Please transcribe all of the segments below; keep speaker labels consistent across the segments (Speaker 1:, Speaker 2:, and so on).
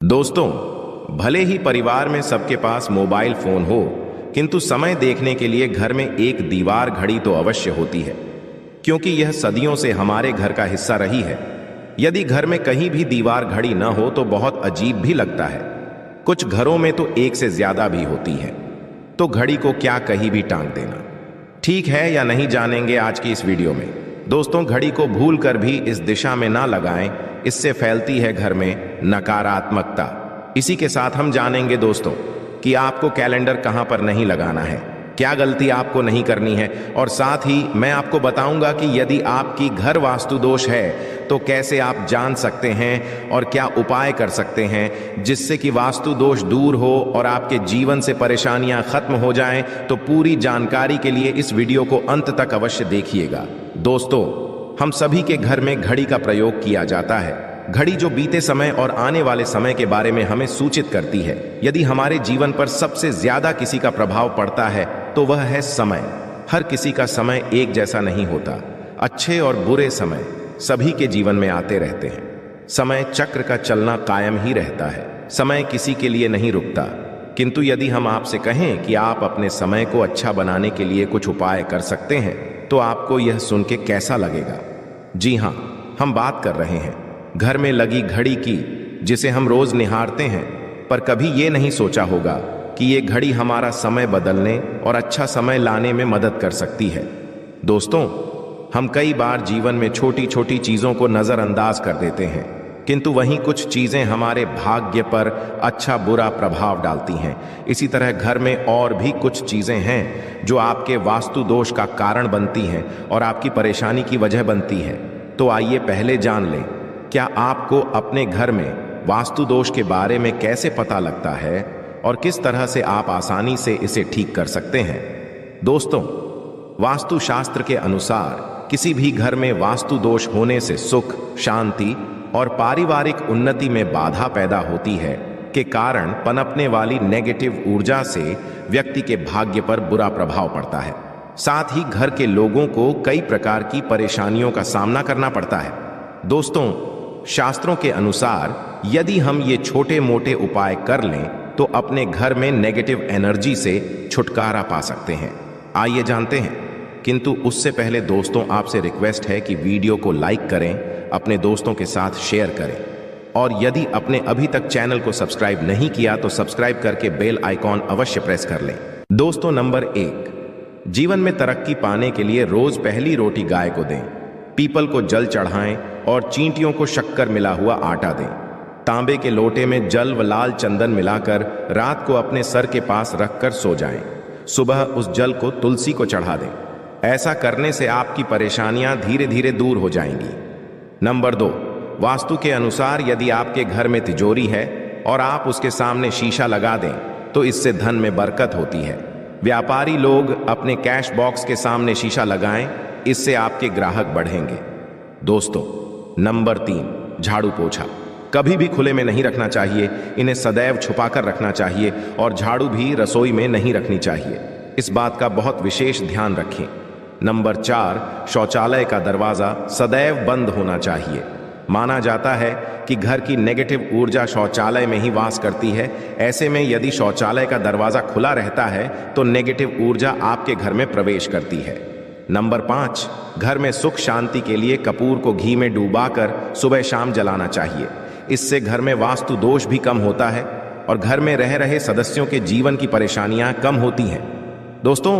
Speaker 1: दोस्तों, भले ही परिवार में सबके पास मोबाइल फोन हो, किंतु समय देखने के लिए घर में एक दीवार घड़ी तो अवश्य होती है, क्योंकि यह सदियों से हमारे घर का हिस्सा रही है। यदि घर में कहीं भी दीवार घड़ी न हो तो बहुत अजीब भी लगता है। कुछ घरों में तो एक से ज्यादा भी होती है, तो घड़ी को क्या कहीं भी टांग देना ठीक है या नहीं, जानेंगे आज की इस वीडियो में। दोस्तों, घड़ी को भूल कर भी इस दिशा में ना लगाएं, इससे फैलती है घर में नकारात्मकता। इसी के साथ हम जानेंगे दोस्तों कि आपको कैलेंडर कहां पर नहीं लगाना है, क्या गलती आपको नहीं करनी है, और साथ ही मैं आपको बताऊंगा कि यदि आपकी घर वास्तु दोष है तो कैसे आप जान सकते हैं और क्या उपाय कर सकते हैं जिससे कि वास्तु दोष दूर हो और आपके जीवन से परेशानियां खत्म हो जाएं। तो पूरी जानकारी के लिए इस वीडियो को अंत तक अवश्य देखिएगा। दोस्तों, हम सभी के घर में घड़ी का प्रयोग किया जाता है। घड़ी जो बीते समय और आने वाले समय के बारे में हमें सूचित करती है। यदि हमारे जीवन पर सबसे ज्यादा किसी का प्रभाव पड़ता है तो वह है समय। हर किसी का समय एक जैसा नहीं होता। अच्छे और बुरे समय सभी के जीवन में आते रहते हैं। समय चक्र का चलना कायम ही रहता है। समय किसी के लिए नहीं रुकता। किंतु यदि हम आपसे कहें कि आप अपने समय को अच्छा बनाने के लिए कुछ उपाय कर सकते हैं, तो आपको यह सुन के कैसा लगेगा? जी हाँ, हम बात कर रहे हैं घर में लगी घड़ी की, जिसे हम रोज निहारते हैं, पर कभी ये नहीं सोचा होगा कि ये घड़ी हमारा समय बदलने और अच्छा समय लाने में मदद कर सकती है। दोस्तों, हम कई बार जीवन में छोटी छोटी चीजों को नजरअंदाज कर देते हैं, किंतु वहीं कुछ चीजें हमारे भाग्य पर अच्छा बुरा प्रभाव डालती हैं। इसी तरह घर में और भी कुछ चीजें हैं जो आपके वास्तु दोष का कारण बनती हैं और आपकी परेशानी की वजह बनती है। तो आइए पहले जान लें, क्या आपको अपने घर में वास्तु दोष के बारे में कैसे पता लगता है और किस तरह से आप आसानी से इसे ठीक कर सकते हैं। दोस्तों, वास्तु शास्त्र के अनुसार किसी भी घर में वास्तु दोष होने से सुख, शांति और पारिवारिक उन्नति में बाधा पैदा होती है, के कारण पनपने वाली नेगेटिव ऊर्जा से व्यक्ति के भाग्य पर बुरा प्रभाव पड़ता है। साथ ही घर के लोगों को कई प्रकार की परेशानियों का सामना करना पड़ता है। दोस्तों, शास्त्रों के अनुसार यदि हम ये छोटे मोटे उपाय कर लें तो अपने घर में नेगेटिव एनर्जी से छुटकारा पा सकते हैं। आइए जानते हैं, किंतु उससे पहले दोस्तों आपसे रिक्वेस्ट है कि वीडियो को लाइक करें, अपने दोस्तों के साथ शेयर करें, और यदि आपने अभी तक चैनल को सब्सक्राइब नहीं किया तो सब्सक्राइब करके बेल आइकॉन अवश्य प्रेस कर लें। दोस्तों, नंबर 1, जीवन में तरक्की पाने के लिए रोज पहली रोटी गाय को दें, पीपल को जल चढ़ाएं और चींटियों को शक्कर मिला हुआ आटा दें। तांबे के लोटे में जल व लाल चंदन मिलाकर रात को अपने सर के पास रखकर सो जाएं। सुबह उस जल को तुलसी को चढ़ा दें। ऐसा करने से आपकी परेशानियां धीरे धीरे दूर हो जाएंगी। नंबर 2, वास्तु के अनुसार यदि आपके घर में तिजोरी है और आप उसके सामने शीशा लगा दें तो इससे धन में बरकत होती है। व्यापारी लोग अपने कैश बॉक्स के सामने शीशा लगाएं, इससे आपके ग्राहक बढ़ेंगे। दोस्तों, नंबर 3, झाड़ू पोछा कभी भी खुले में नहीं रखना चाहिए। इन्हें सदैव छुपाकर रखना चाहिए और झाड़ू भी रसोई में नहीं रखनी चाहिए। इस बात का बहुत विशेष ध्यान रखें। नंबर 4, शौचालय का दरवाजा सदैव बंद होना चाहिए। माना जाता है कि घर की नेगेटिव ऊर्जा शौचालय में ही वास करती है। ऐसे में यदि शौचालय का दरवाजा खुला रहता है तो नेगेटिव ऊर्जा आपके घर में प्रवेश करती है। नंबर 5, घर में सुख शांति के लिए कपूर को घी में डुबाकर सुबह शाम जलाना चाहिए। इससे घर में वास्तु दोष भी कम होता है और घर में रह रहे सदस्यों के जीवन की परेशानियां कम होती हैं। दोस्तों,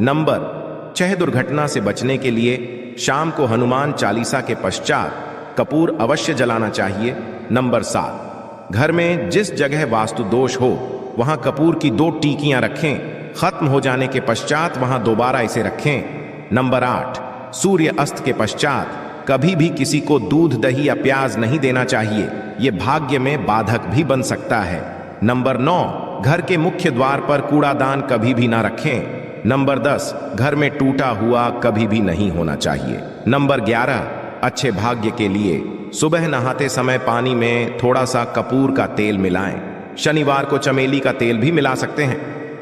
Speaker 1: नंबर 6, दुर्घटना से बचने के लिए शाम को हनुमान चालीसा के पश्चात कपूर अवश्य जलाना चाहिए। नंबर 7, घर में जिस जगह वास्तु दोष हो वहां कपूर की 2 टीकियां रखें। खत्म हो जाने के पश्चात वहां दोबारा इसे रखें। नंबर 8, सूर्य अस्त के पश्चात कभी भी किसी को दूध, दही या प्याज नहीं देना चाहिए। यह भाग्य में बाधक भी बन सकता है। नंबर 9, घर के मुख्य द्वार पर कूड़ादान कभी भी ना रखें। नंबर 10, घर में टूटा हुआ कभी भी नहीं होना चाहिए। नंबर 11, अच्छे भाग्य के लिए सुबह नहाते समय पानी में थोड़ा सा कपूर का तेल मिलाएं। शनिवार को चमेली का तेल भी मिला सकते हैं।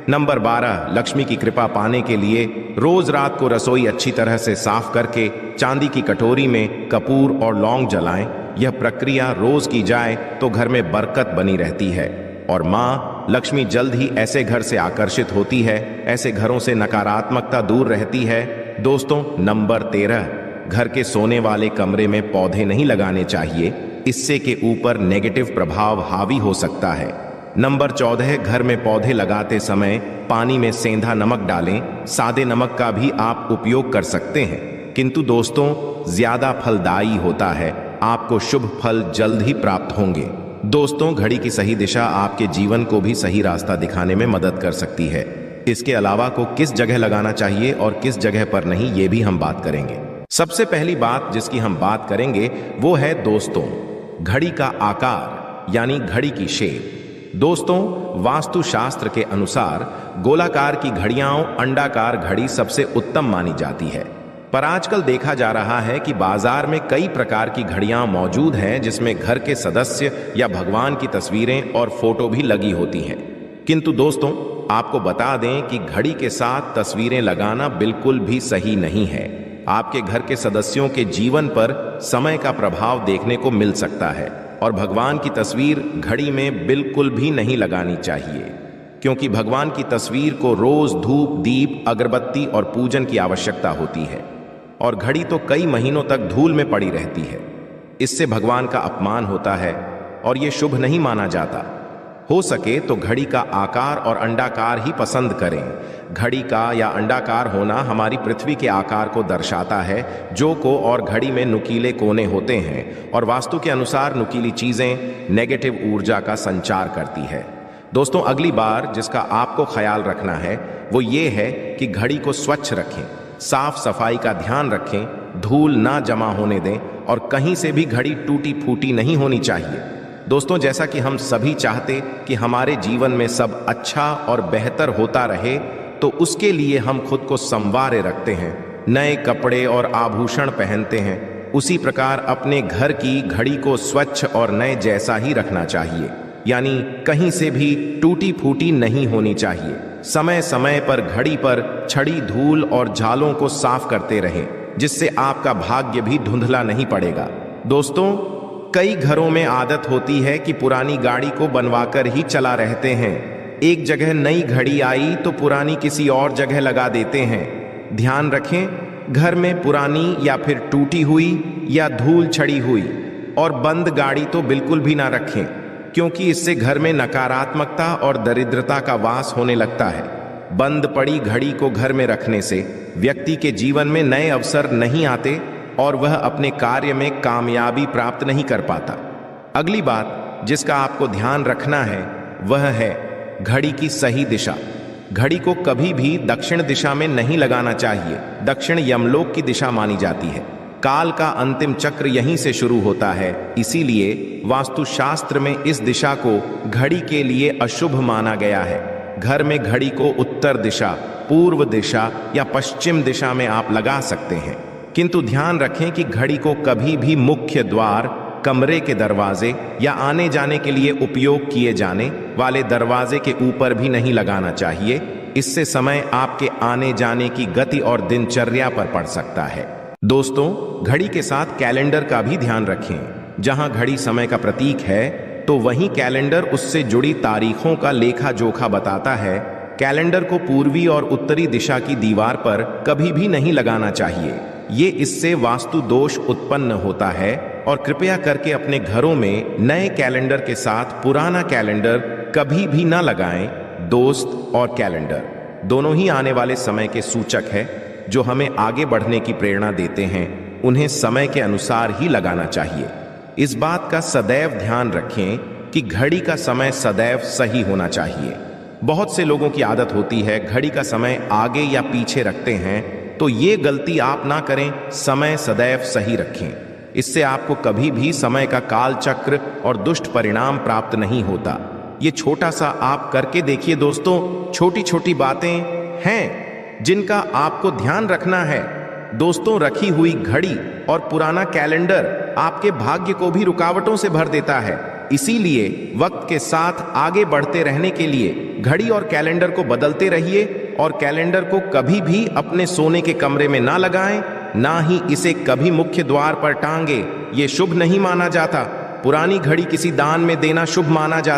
Speaker 1: नंबर 12, लक्ष्मी की कृपा पाने के लिए रोज रात को रसोई अच्छी तरह से साफ करके चांदी की कटोरी में कपूर और लौंग जलाएं। यह प्रक्रिया रोज की जाए तो घर में बरकत बनी रहती है और माँ लक्ष्मी जल्द ही ऐसे घर से आकर्षित होती है, ऐसे घरों से नकारात्मकता दूर रहती है। दोस्तों, नंबर 13, घर के सोने वाले कमरे में पौधे नहीं लगाने चाहिए, इससे के ऊपर नेगेटिव प्रभाव हावी हो सकता है। नंबर 14, घर में पौधे लगाते समय पानी में सेंधा नमक डालें। सादे नमक का भी आप उपयोग कर सकते हैं, किंतु दोस्तों ज्यादा फलदायी होता है, आपको शुभ फल जल्द ही प्राप्त होंगे। दोस्तों, घड़ी की सही दिशा आपके जीवन को भी सही रास्ता दिखाने में मदद कर सकती है। इसके अलावा को किस जगह लगाना चाहिए और किस जगह पर नहीं, ये भी हम बात करेंगे। सबसे पहली बात जिसकी हम बात करेंगे वो है दोस्तों घड़ी का आकार, यानी घड़ी की शेप। दोस्तों, वास्तुशास्त्र के अनुसार गोलाकार की घड़ियां अंडाकार घड़ी सबसे उत्तम मानी जाती है, पर आजकल देखा जा रहा है कि बाजार में कई प्रकार की घड़ियां मौजूद हैं जिसमें घर के सदस्य या भगवान की तस्वीरें और फोटो भी लगी होती हैं। किंतु दोस्तों, आपको बता दें कि घड़ी के साथ तस्वीरें लगाना बिल्कुल भी सही नहीं है। आपके घर के सदस्यों के जीवन पर समय का प्रभाव देखने को मिल सकता है और भगवान की तस्वीर घड़ी में बिल्कुल भी नहीं लगानी चाहिए, क्योंकि भगवान की तस्वीर को रोज धूप, दीप, अगरबत्ती और पूजन की आवश्यकता होती है और घड़ी तो कई महीनों तक धूल में पड़ी रहती है। इससे भगवान का अपमान होता है और ये शुभ नहीं माना जाता। हो सके तो घड़ी का आकार और अंडाकार ही पसंद करें। घड़ी का या अंडाकार होना हमारी पृथ्वी के आकार को दर्शाता है, जो को और घड़ी में नुकीले कोने होते हैं और वास्तु के अनुसार नुकीली चीजें नेगेटिव ऊर्जा का संचार करती है। दोस्तों, अगली बार जिसका आपको ख्याल रखना है वो ये है कि घड़ी को स्वच्छ रखें, साफ सफाई का ध्यान रखें, धूल ना जमा होने दें और कहीं से भी घड़ी टूटी फूटी नहीं होनी चाहिए। दोस्तों, जैसा कि हम सभी चाहते कि हमारे जीवन में सब अच्छा और बेहतर होता रहे, तो उसके लिए हम खुद को संवारे रखते हैं, नए कपड़े और आभूषण पहनते हैं। उसी प्रकार अपने घर की घड़ी को स्वच्छ और नए जैसा ही रखना चाहिए, यानी कहीं से भी टूटी फूटी नहीं होनी चाहिए। समय समय पर घड़ी पर छड़ी धूल और झालों को साफ करते रहें, जिससे आपका भाग्य भी धुंधला नहीं पड़ेगा। दोस्तों, कई घरों में आदत होती है कि पुरानी गाड़ी को बनवाकर ही चला रहते हैं। एक जगह नई घड़ी आई तो पुरानी किसी और जगह लगा देते हैं। ध्यान रखें, घर में पुरानी या फिर टूटी हुई या धूल छड़ी हुई और बंद गाड़ी तो बिल्कुल भी ना रखें, क्योंकि इससे घर में नकारात्मकता और दरिद्रता का वास होने लगता है। बंद पड़ी घड़ी को घर में रखने से व्यक्ति के जीवन में नए अवसर नहीं आते और वह अपने कार्य में कामयाबी प्राप्त नहीं कर पाता। अगली बात जिसका आपको ध्यान रखना है वह है घड़ी की सही दिशा। घड़ी को कभी भी दक्षिण दिशा में नहीं लगाना चाहिए। दक्षिण यमलोक की दिशा मानी जाती है। काल का अंतिम चक्र यहीं से शुरू होता है, इसीलिए वास्तुशास्त्र में इस दिशा को घड़ी के लिए अशुभ माना गया है। घर में घड़ी को उत्तर दिशा, पूर्व दिशा या पश्चिम दिशा में आप लगा सकते हैं, किंतु ध्यान रखें कि घड़ी को कभी भी मुख्य द्वार, कमरे के दरवाजे या आने जाने के लिए उपयोग किए जाने वाले दरवाजे के ऊपर भी नहीं लगाना चाहिए। इससे समय आपके आने जाने की गति और दिनचर्या पर पड़ सकता है। दोस्तों, घड़ी के साथ कैलेंडर का भी ध्यान रखें। जहां घड़ी समय का प्रतीक है तो वहीं कैलेंडर उससे जुड़ी तारीखों का लेखा जोखा बताता है। कैलेंडर को पूर्वी और उत्तरी दिशा की दीवार पर कभी भी नहीं लगाना चाहिए। ये इससे वास्तु दोष उत्पन्न होता है और कृपया करके अपने घरों में नए कैलेंडर के साथ पुराना कैलेंडर कभी भी ना लगाएं। दोस्त और कैलेंडर दोनों ही आने वाले समय के सूचक है, जो हमें आगे बढ़ने की प्रेरणा देते हैं। उन्हें समय के अनुसार ही लगाना चाहिए। इस बात का सदैव ध्यान रखें कि घड़ी का समय सदैव सही होना चाहिए। बहुत से लोगों की आदत होती है घड़ी का समय आगे या पीछे रखते हैं, तो ये गलती आप ना करें। समय सदैव सही रखें, इससे आपको कभी भी समय का काल चक्र और दुष्ट परिणाम प्राप्त नहीं होता। ये छोटा सा आप करके देखिए दोस्तों। छोटी छोटी बातें हैं जिनका आपको ध्यान रखना है। दोस्तों, रखी हुई घड़ी और पुराना कैलेंडर आपके भाग्य को भी रुकावटों से भर देता है। इसीलिए वक्त के साथ आगे बढ़ते रहने के लिए घड़ी और कैलेंडर को बदलते रहिए और कैलेंडर को कभी भी अपने सोने के कमरे में ना लगाएं। ना ही इसे कभी मुख्य द्वार पर टांगे, ये शुभ नहीं माना जाता। पुरानी घड़ी किसी दान में देना शुभ माना जाता